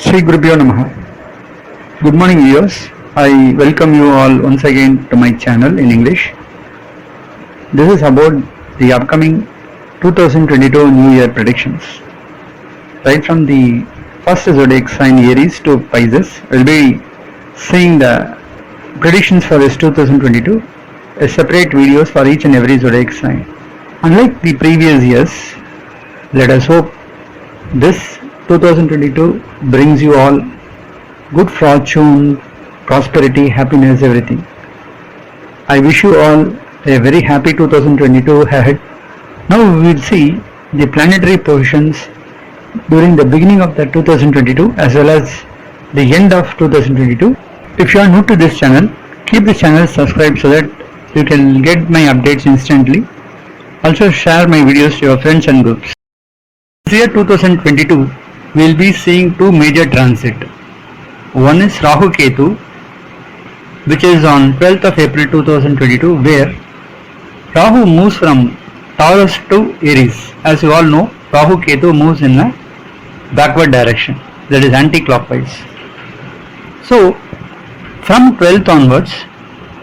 Sri Gurubhyo Namaha. Good morning viewers. I welcome you all once again to my channel in English. This is about the upcoming 2022 New Year predictions. Right from the first zodiac sign Aries to Pisces, we'll be seeing the predictions for this 2022, a separate videos for each and every zodiac sign. Unlike the previous years, let us hope this 2022 brings you all good fortune, prosperity, happiness, everything. I wish you all a very happy 2022 ahead. Now we will see the planetary positions during the beginning of the 2022 as well as the end of 2022. If you are new to this channel, keep the channel subscribed so that you can get my updates instantly. Also share my videos to your friends and groups. This year 2022, we will be seeing two major transit. One is Rahu Ketu, which is on 12th of April 2022, where Rahu moves from Taurus to Aries. As you all know, Rahu Ketu moves in a backward direction, that is anti-clockwise. So, from 12th onwards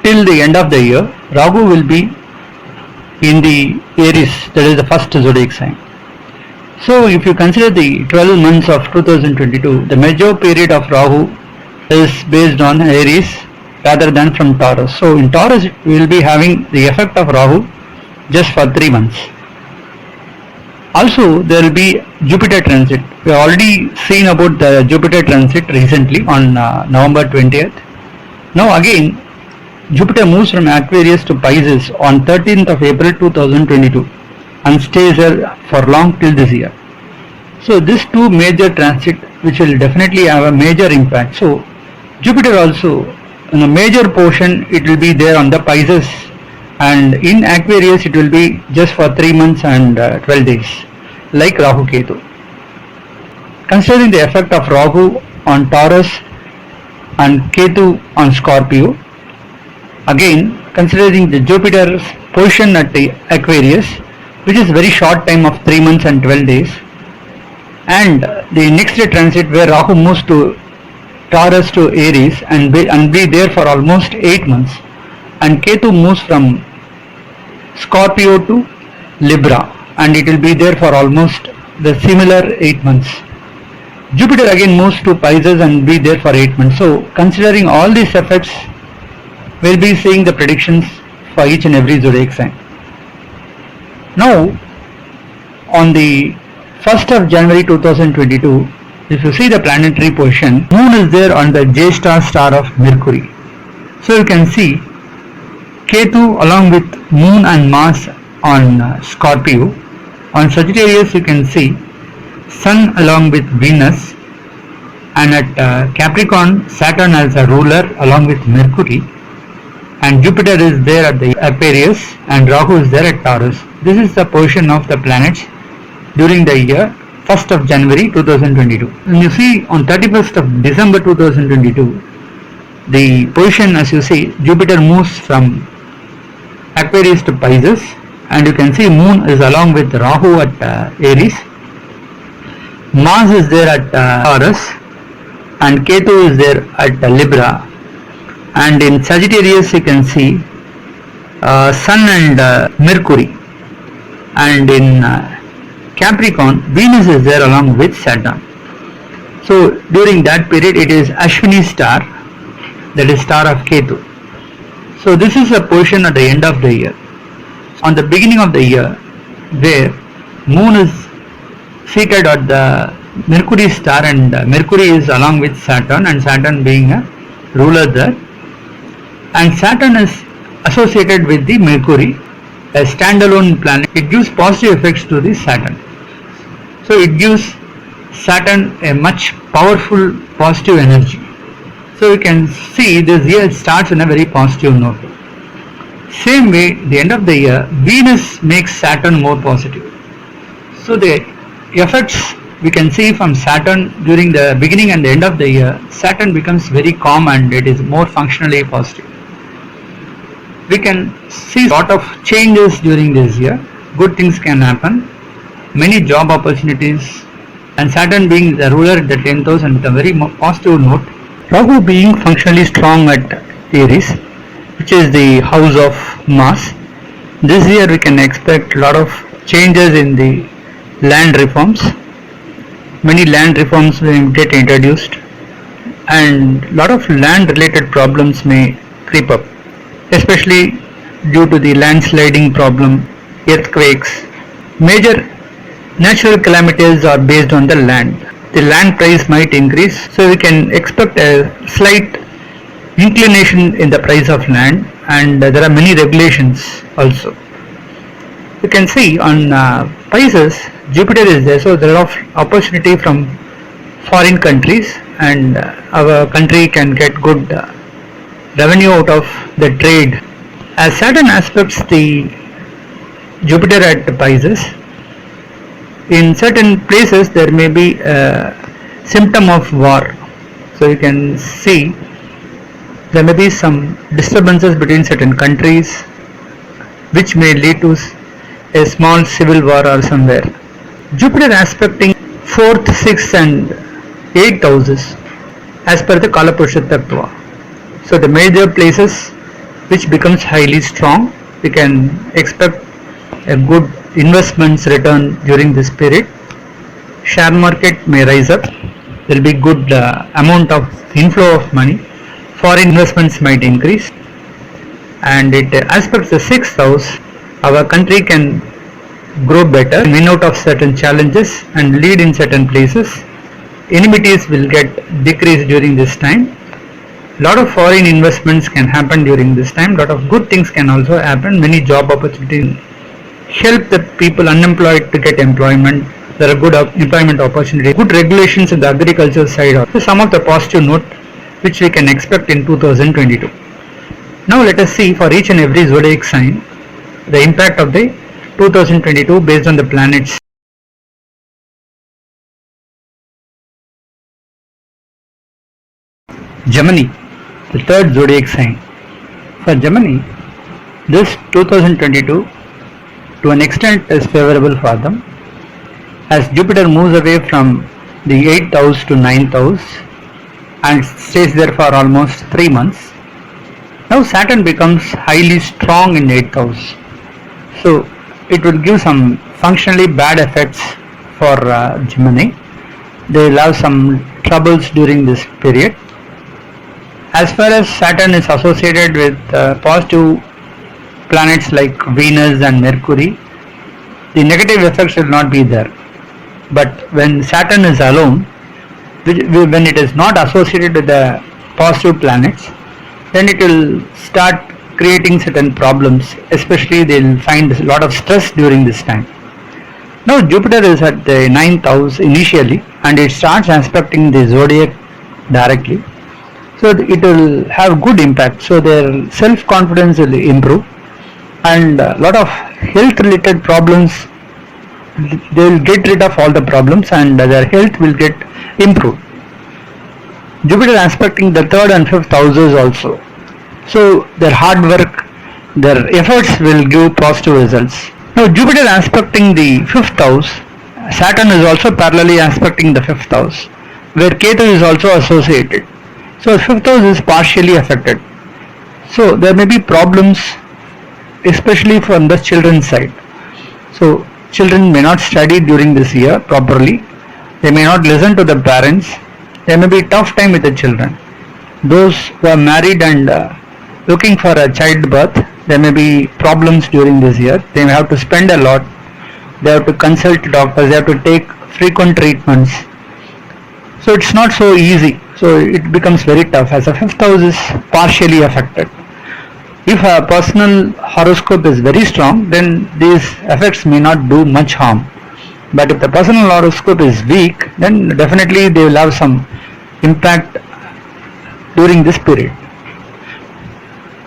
till the end of the year, Rahu will be in the Aries, that is the first zodiac sign. So if you consider the 12 months of 2022, the major period of Rahu is based on Aries rather than from Taurus. So in Taurus we will be having the effect of Rahu just for 3 months. Also there will be Jupiter transit. We have already seen about the Jupiter transit recently on November 20th. Now again Jupiter moves from Aquarius to Pisces on 13th of April 2022. And stays there for long till this year. So these two major transit which will definitely have a major impact. So Jupiter also in a major portion it will be there on the Pisces, and in Aquarius it will be just for 3 months and 12 days like Rahu Ketu. Considering the effect of Rahu on Taurus and Ketu on Scorpio, again considering the Jupiter's position at the Aquarius, which is very short time of 3 months and 12 days, and the next transit where Rahu moves to Taurus to Aries and be there for almost 8 months, and Ketu moves from Scorpio to Libra and it will be there for almost the similar 8 months. Jupiter again moves to Pisces and be there for 8 months. So considering all these effects, we'll be seeing the predictions for each and every zodiac sign. Now, on the 1st of January 2022, if you see the planetary position, Moon is there on the J star of Mercury. So you can see Ketu along with Moon and Mars on Scorpio. On Sagittarius you can see Sun along with Venus, and at Capricorn Saturn as a ruler along with Mercury, and Jupiter is there at the Aquarius and Rahu is there at Taurus. This is the position of the planets during the year 1st of January 2022. And you see on 31st of December 2022, the position, as you see, Jupiter moves from Aquarius to Pisces, and you can see Moon is along with Rahu at Aries, Mars is there at Taurus, and Ketu is there at Libra. And in Sagittarius you can see Sun and Mercury, and in Capricorn Venus is there along with Saturn. So during that period it is Ashwini star, that is star of Ketu. So this is a position at the end of the year. On the beginning of the year, where Moon is seated at the Mercury star and Mercury is along with Saturn, and Saturn being a ruler there, and Saturn is associated with the Mercury, a standalone planet. It gives positive effects to the Saturn. So it gives Saturn a much powerful positive energy. So you can see this year starts in a very positive note. Same way, the end of the year, Venus makes Saturn more positive. So the effects we can see from Saturn during the beginning and the end of the year, Saturn becomes very calm and it is more functionally positive. We can see a lot of changes during this year. Good things can happen. Many job opportunities and Saturn being the ruler at the 10th house and with a very positive note. Rahu being functionally strong at Aries, which is the house of Mars. This year we can expect a lot of changes in the land reforms. Many land reforms will get introduced and a lot of land related problems may creep up, especially due to the landsliding problem, earthquakes. Major natural calamities are based on the land. The land price might increase, so we can expect a slight inclination in the price of land, and there are many regulations also. You can see on Pisces, Jupiter is there, so there are opportunity from foreign countries, and our country can get good revenue out of the trade. As Saturn aspects the Jupiter at Pisces, in certain places there may be a symptom of war. So you can see there may be some disturbances between certain countries which may lead to a small civil war or somewhere. Jupiter aspecting 4th, 6th and 8th houses as per the Kalapurusha Tattva. So the major places which becomes highly strong, we can expect a good investments return during this period. Share market may rise up. There will be good amount of inflow of money. Foreign investments might increase, and it aspects the 6th house. Our country can grow better, win out of certain challenges and lead in certain places. Enmities will get decreased during this time. Lot of foreign investments can happen during this time. Lot of good things can also happen. Many job opportunities help the people unemployed to get employment. There are good employment opportunities. Good regulations in the agriculture side. So some of the positive note which we can expect in 2022. Now let us see for each and every zodiac sign the impact of the 2022 based on the planets. Gemini, the third zodiac sign. For Gemini, this 2022 to an extent is favorable for them, as Jupiter moves away from the 8th house to 9th house and stays there for almost 3 months. Now Saturn becomes highly strong in 8th house, so it will give some functionally bad effects for Gemini. They will have some troubles during this period. As far as Saturn is associated with positive planets like Venus and Mercury, the negative effects will not be there. But when Saturn is alone, when it is not associated with the positive planets, then it will start creating certain problems. Especially they will find a lot of stress during this time. Now Jupiter is at the 9th house initially, and it starts aspecting the zodiac directly. So it will have good impact. So their self-confidence will improve, and a lot of health related problems, they will get rid of all the problems and their health will get improved. Jupiter aspecting the 3rd and 5th houses also. So their hard work, their efforts will give positive results. Now Jupiter aspecting the 5th house, Saturn is also parallelly aspecting the 5th house, where Ketu is also associated. So 5th house is partially affected. So there may be problems, especially from the children's side. So children may not study during this year properly. They may not listen to the parents. There may be tough time with the children. Those who are married and looking for a childbirth, there may be problems during this year. They may have to spend a lot. They have to consult doctors. They have to take frequent treatments. So it's not so easy. So it becomes very tough, as the 5th house is partially affected. If a personal horoscope is very strong, then these effects may not do much harm. But if the personal horoscope is weak, then definitely they will have some impact during this period.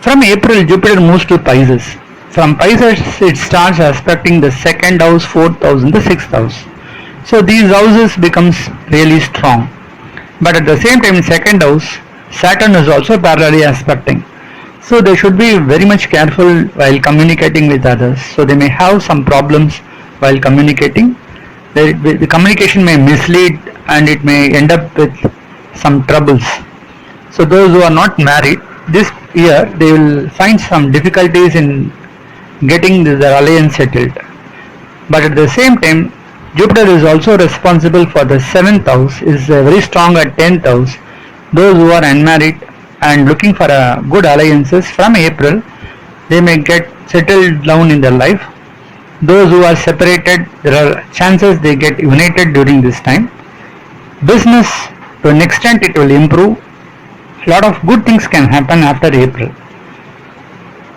From April, Jupiter moves to Pisces. From Pisces, it starts aspecting the 2nd house, 4th house and the 6th house. So these houses becomes really strong. But at the same time, in 2nd house, Saturn is also parallelly aspecting. So they should be very much careful while communicating with others. So they may have some problems while communicating, The communication may mislead and it may end up with some troubles. So those who are not married, this year they will find some difficulties in getting their alliance settled. But at the same time, Jupiter is also responsible for the 7th house, is very strong at 10th house. Those who are unmarried and looking for a good alliances from April, they may get settled down in their life. Those who are separated, there are chances they get united during this time. Business, to an extent, it will improve. A lot of good things can happen after April.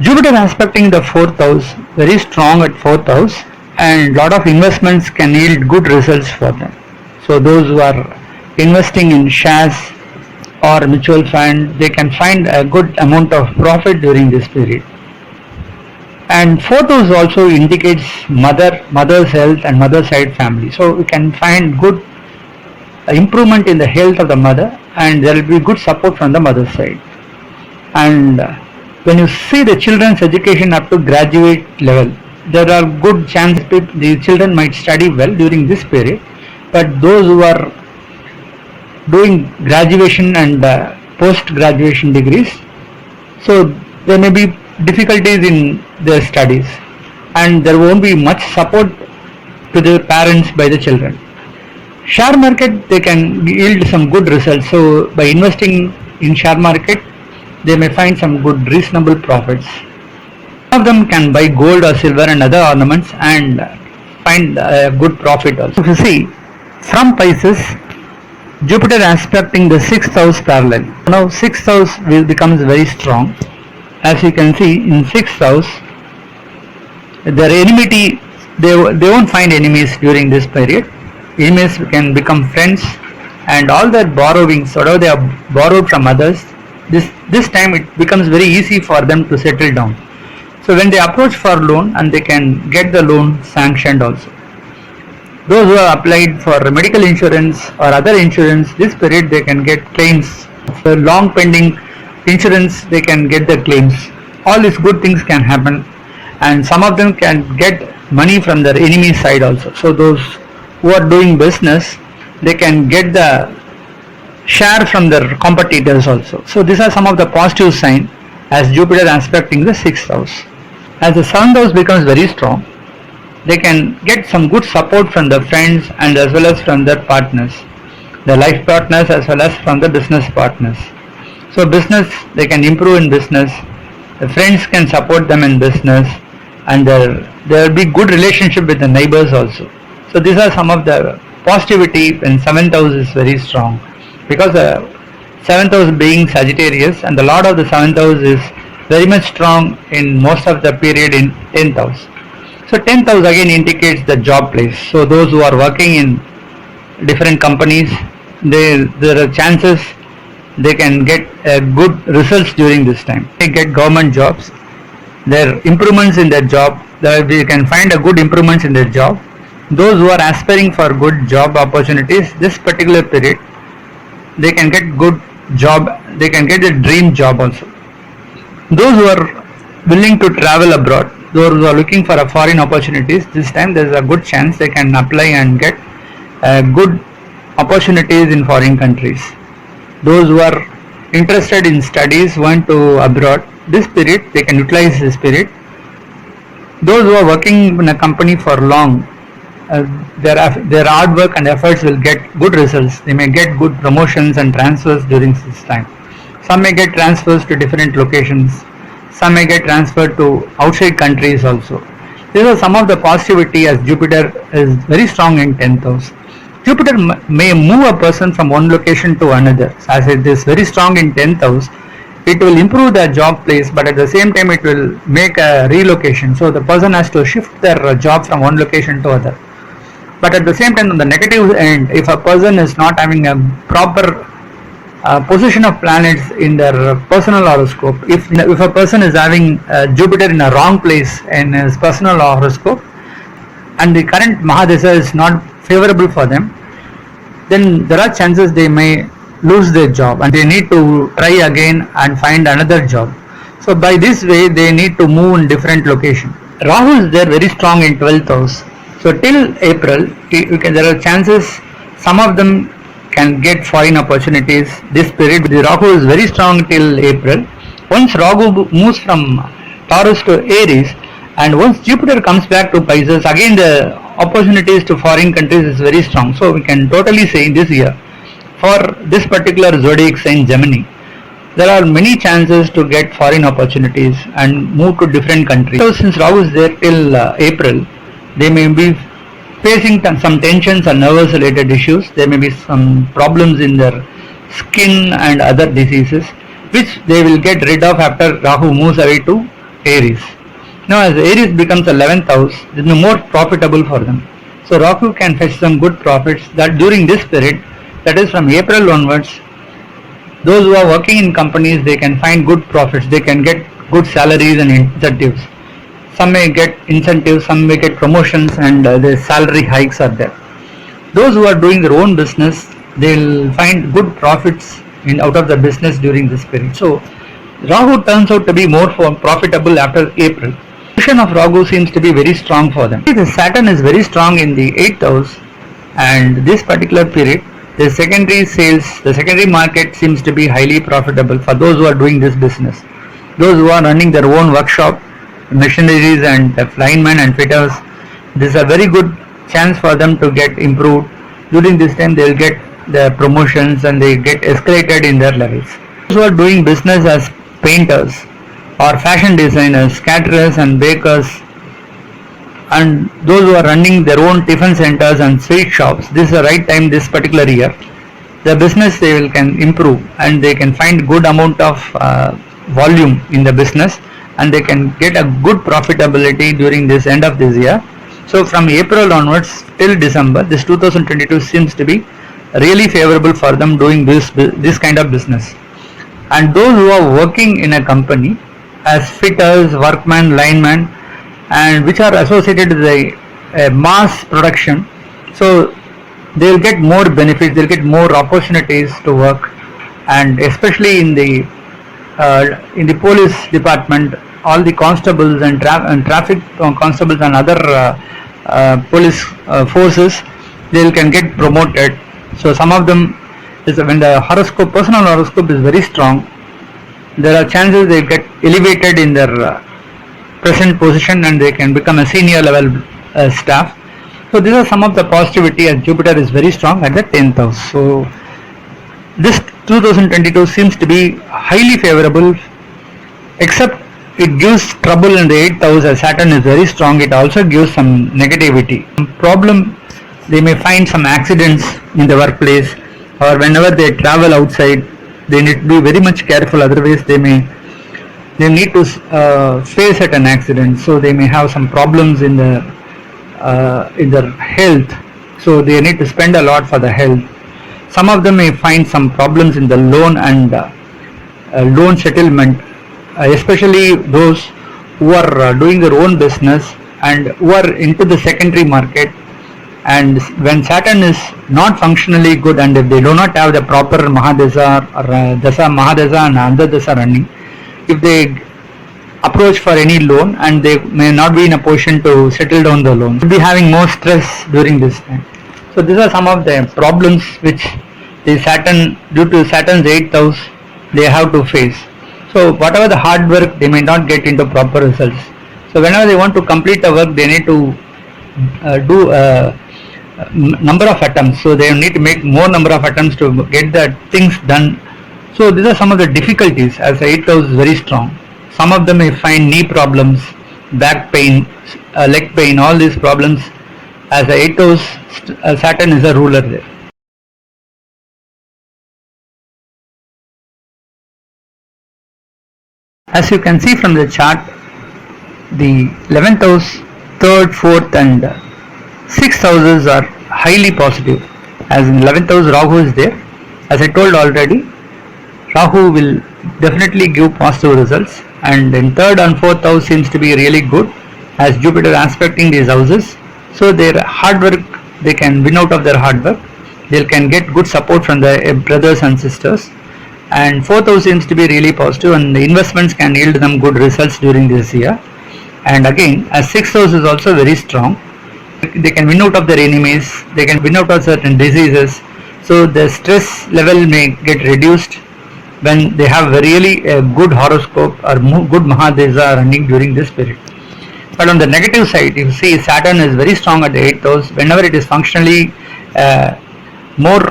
Jupiter aspecting the 4th house, very strong at 4th house, and lot of investments can yield good results for them. So those who are investing in shares or mutual fund, they can find a good amount of profit during this period. And 4th house also indicates mother's health and mother side family. So we can find good improvement in the health of the mother, and there will be good support from the mother side. And when you see the children's education up to graduate level, there are good chances the children might study well during this period. But those who are doing graduation and post-graduation degrees, so there may be difficulties in their studies, and there won't be much support to their parents by the children. Share market, they can yield some good results. So by investing in share market, they may find some good reasonable profits. Some of them can buy gold or silver and other ornaments and find a good profit also. If you see, from Pisces, Jupiter aspecting the 6th house parallel. Now 6th house becomes very strong. As you can see, in 6th house, their enmity, they won't find enemies during this period. Enemies can become friends, and all their borrowings, whatever they have borrowed from others, this time it becomes very easy for them to settle down. So when they approach for loan, and they can get the loan sanctioned also. Those who have applied for medical insurance or other insurance, this period they can get claims. For long pending insurance, they can get the claims. All these good things can happen, and some of them can get money from their enemy side also. So those who are doing business, they can get the share from their competitors also. So these are some of the positive signs as Jupiter aspecting the 6th house. As the 7th house becomes very strong, they can get some good support from their friends and as well as from their partners, the life partners as well as from the business partners. So business, they can improve in business, the friends can support them in business, and there will be good relationship with the neighbors also. So these are some of the positivity when 7th house is very strong, because the 7th house being Sagittarius, and the lord of the 7th house is very much strong in most of the period in 10th house. So 10th house again indicates the job place. So those who are working in different companies, there are chances they can get good results during this time. They get government jobs, their improvements in their job, they can find a good improvements in their job. Those who are aspiring for good job opportunities, this particular period, they can get good job, they can get a dream job also. Those who are willing to travel abroad, those who are looking for a foreign opportunities, this time there is a good chance they can apply and get good opportunities in foreign countries. Those who are interested in studies, want to abroad, this period they can utilize this period. Those who are working in a company for long, their hard work and efforts will get good results. They may get good promotions and transfers during this time. Some may get transfers to different locations. Some may get transferred to outside countries also. These are some of the positivity as Jupiter is very strong in 10th house. Jupiter may move a person from one location to another. As it is very strong in 10th house, it will improve their job place, but at the same time it will make a relocation. So the person has to shift their job from one location to other. But at the same time, on the negative end, if a person is not having a proper position of planets in their personal horoscope, if a person is having Jupiter in a wrong place in his personal horoscope, and the current Mahadesha is not favorable for them, then there are chances they may lose their job and they need to try again and find another job. So by this way, they need to move in different location. Rahu is there very strong in 12th house. So till April, there are chances some of them can get foreign opportunities. This period, the Rahu is very strong till April. Once Rahu moves from Taurus to Aries, and once Jupiter comes back to Pisces, again the opportunities to foreign countries is very strong. So we can totally say this year, for this particular zodiac sign Gemini, there are many chances to get foreign opportunities and move to different countries. So since Rahu is there till April, they may be facing some tensions and nervous related issues. There may be some problems in their skin and other diseases, which they will get rid of after Rahu moves away to Aries. Now as Aries becomes 11th house, it is more profitable for them. So Rahu can fetch some good profits that during this period, that is from April onwards. Those who are working in companies, they can find good profits, they can get good salaries and incentives. Some may get incentives, some may get promotions, and the salary hikes are there. Those who are doing their own business, they will find good profits out of the business during this period. So Rahu turns out to be more profitable after April. The position of Rahu seems to be very strong for them. The Saturn is very strong in the 8th house, and this particular period, the secondary sales, the secondary market seems to be highly profitable for those who are doing this business. Those who are running their own workshop, machineries and linemen and fitters, this is a very good chance for them to get improved. During this time they will get the promotions and they get escalated in their levels. Those who are doing business as painters or fashion designers, caterers and bakers, and those who are running their own tiffin centers and sweet shops, this is the right time this particular year. The business can improve and they can find good amount of volume in the business, and they can get a good profitability during this end of this year. So from April onwards till December, this 2022 seems to be really favorable for them doing this kind of business. And those who are working in a company as fitters, workmen, linemen, and which are associated with a mass production, so they will get more benefits, they will get more opportunities to work, and especially in the police department, all the constables and traffic constables and other police forces, they can get promoted. So some of them, when the personal horoscope is very strong, there are chances they get elevated in their present position and they can become a senior level staff. So these are some of the positivity, as Jupiter is very strong at the 10th house. So this 2022 seems to be highly favorable, except it gives trouble in the 8th house. As Saturn is very strong, it also gives some negativity. Problem, they may find some accidents in the workplace, or whenever they travel outside, they need to be very much careful, otherwise they need to face at an accident. So they may have some problems in their health, so they need to spend a lot for the health. Some of them may find some problems in the loan and loan settlement, especially those who are doing their own business and who are into the secondary market. And when Saturn is not functionally good, and if they do not have the proper Mahadasa or Mahadasa and Andhadasa running, if they approach for any loan and they may not be in a position to settle down the loan, they'll be having more stress during this time. So these are some of the problems which due to Saturn's 8th house, they have to face. So whatever the hard work, they may not get into proper results. So whenever they want to complete a work, they need to do number of attempts. So they need to make more number of attempts to get the things done. So these are some of the difficulties, as the 8th house is very strong. Some of them may find knee problems, back pain, leg pain, all these problems. As the 8th house, Saturn is a ruler there. As you can see from the chart, the 11th house, 3rd, 4th and 6th houses are highly positive. As in 11th house, Rahu is there. As I told already, Rahu will definitely give positive results, and in 3rd and 4th house seems to be really good, as Jupiter aspecting these houses. So their hard work, they can win out of their hard work. They can get good support from their brothers and sisters. And 4th house seems to be really positive, and the investments can yield them good results during this year. And again, as 6th house is also very strong, They can win out of their enemies, they can win out of certain diseases. So the stress level may get reduced when they have really a good horoscope or good Mahadesa running during this period. But on the negative side, you see Saturn is very strong at the 8th house. Whenever it is functionally more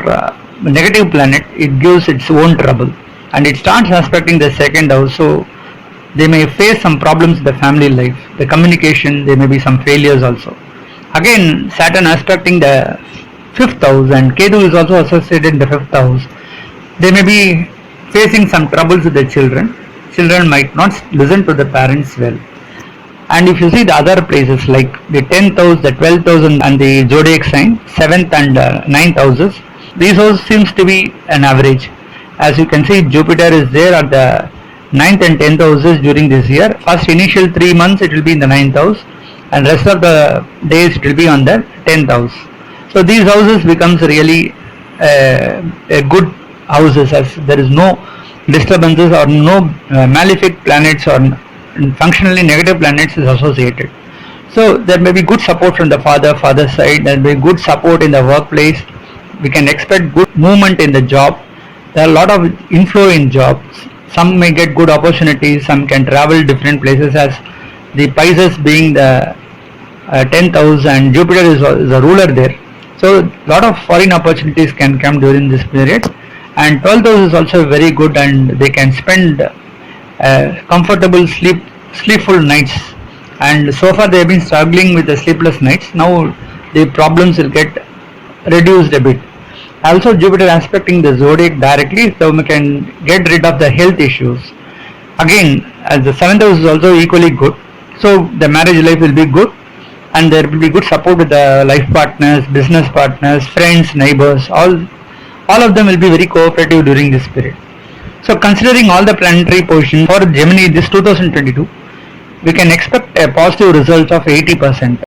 negative planet, it gives its own trouble, and it starts aspecting the 2nd house. So they may face some problems in the family life, the communication, there may be some failures also. Again, Saturn aspecting the 5th house, and Ketu is also associated in the 5th house. They may be facing some troubles with the children. Children might not listen to the parents well. And if you see the other places like the 10th house, the 12th house, and the zodiac sign, 7th and 9th houses, these houses seems to be an average. As you can see, Jupiter is there at the 9th and 10th houses during this year. First initial 3 months it will be in the 9th house, and rest of the days it will be on the 10th house. So these houses becomes really a good houses, as there is no disturbances or no malefic planets or functionally negative planets is associated. So there may be good support from the father's side, there may be good support in the workplace. We can expect good movement in the job. There are a lot of inflow in jobs. Some may get good opportunities, some can travel different places, as the Pisces being the 10th house and Jupiter is a ruler there. So a lot of foreign opportunities can come during this period. And 12th house is also very good, and they can spend comfortable sleepful nights. And so far they have been struggling with the sleepless nights. Now the problems will get reduced a bit. Also Jupiter aspecting the zodiac directly, so we can get rid of the health issues. Again, as the 7th house is also equally good, so the marriage life will be good, and there will be good support with the life partners, business partners, friends, neighbors. All of them will be very cooperative during this period. So considering all the planetary positions for Gemini this 2022, we can expect a positive result of 80%.